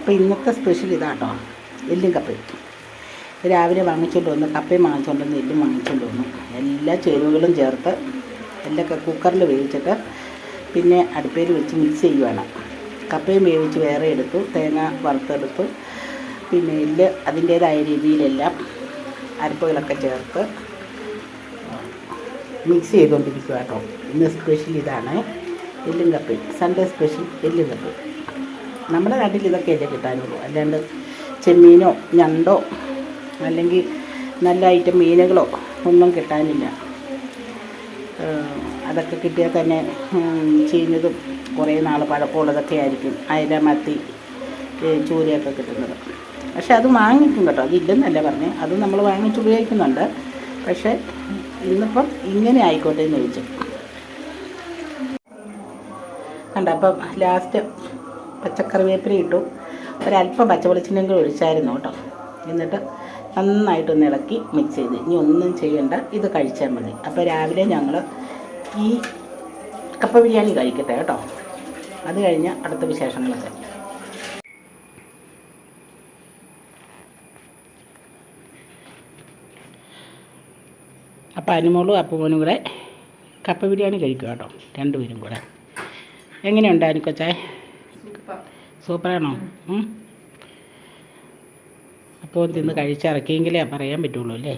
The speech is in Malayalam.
അപ്പോൾ ഇന്നത്തെ സ്പെഷ്യൽ ഇതാട്ടോ, എല്ലും കപ്പയും. രാവിലെ വാങ്ങിച്ചുകൊണ്ട് വന്ന് കപ്പയും വാങ്ങിച്ചുകൊണ്ട് വന്ന് എല്ലും വാങ്ങിച്ചുകൊണ്ട് വന്നു. എല്ലാ ചേരുവകളും ചേർത്ത് എല്ലൊക്കെ കുക്കറിൽ വേവിച്ചിട്ട് പിന്നെ അടുപ്പയിൽ വെച്ച് മിക്സ് ചെയ്യുവാണ്. കപ്പയും വേവിച്ച് വേറെ എടുത്തു, തേങ്ങ വറുത്തെടുത്തു, പിന്നെ എല്ല് അതിൻ്റേതായ രീതിയിലെല്ലാം അരപ്പുകളൊക്കെ ചേർത്ത് മിക്സ് ചെയ്തുകൊണ്ടിരിക്കുക കേട്ടോ. ഇന്ന് സ്പെഷ്യൽ ഇതാണ്, എല്ലും കപ്പയും. സൺഡേ സ്പെഷ്യൽ എല്ലും കപ്പയും. നമ്മുടെ നാട്ടിൽ ഇതൊക്കെയല്ലേ കിട്ടാനുള്ളൂ, അല്ലാണ്ട് ചെമ്മീനോ ഞണ്ടോ അല്ലെങ്കിൽ നല്ല ഐറ്റം മീനുകളോ ഒന്നും കിട്ടാനില്ല. അതൊക്കെ കിട്ടിയാൽ തന്നെ ചീഞ്ഞതും കുറേ നാൾ പഴക്കമുള്ളതൊക്കെ ആയിരിക്കും. അയല, മത്തി, ചൂരയൊക്കെ കിട്ടുന്നത്. പക്ഷെ അത് വാങ്ങിക്കും കേട്ടോ, അതില്ലെന്നല്ല പറഞ്ഞ്, അത് നമ്മൾ വാങ്ങിച്ച് ഉപയോഗിക്കുന്നുണ്ട്. പക്ഷേ ഇന്നിപ്പം ഇങ്ങനെ ആയിക്കോട്ടെ എന്ന് ചോദിച്ചു കണ്ട. അപ്പം ലാസ്റ്റ് പച്ചക്കറിവേപ്പില ഇട്ടു, ഒരല്പം പച്ചവെളിച്ചെണ്ണയും കൂടി ഒഴിച്ചായിരുന്നു കേട്ടോ. എന്നിട്ട് നന്നായിട്ടൊന്ന് ഇളക്കി മിക്സ് ചെയ്ത്, ഇനി ഒന്നും ചെയ്യണ്ട, ഇത് കഴിച്ചാൽ മതി. അപ്പോൾ രാവിലെ ഞങ്ങൾ ഈ കപ്പ ബിരിയാണി കഴിക്കട്ടെ കേട്ടോ. അത് കഴിഞ്ഞ് അടുത്ത വിശേഷങ്ങളൊക്കെ. അപ്പോൾ അനുമോളും അപ്പുമോനും കൂടെ കപ്പ ബിരിയാണി കഴിക്കുക കേട്ടോ, രണ്ടുപേരും കൂടെ. എങ്ങനെയുണ്ട് അനുക്കൊച്ചായ? സൂപ്പറാണോ? അപ്പോൾ തിന്ന് കഴിച്ചിറക്കിയെങ്കിലേ പറയാൻ പറ്റുള്ളൂ അല്ലേ.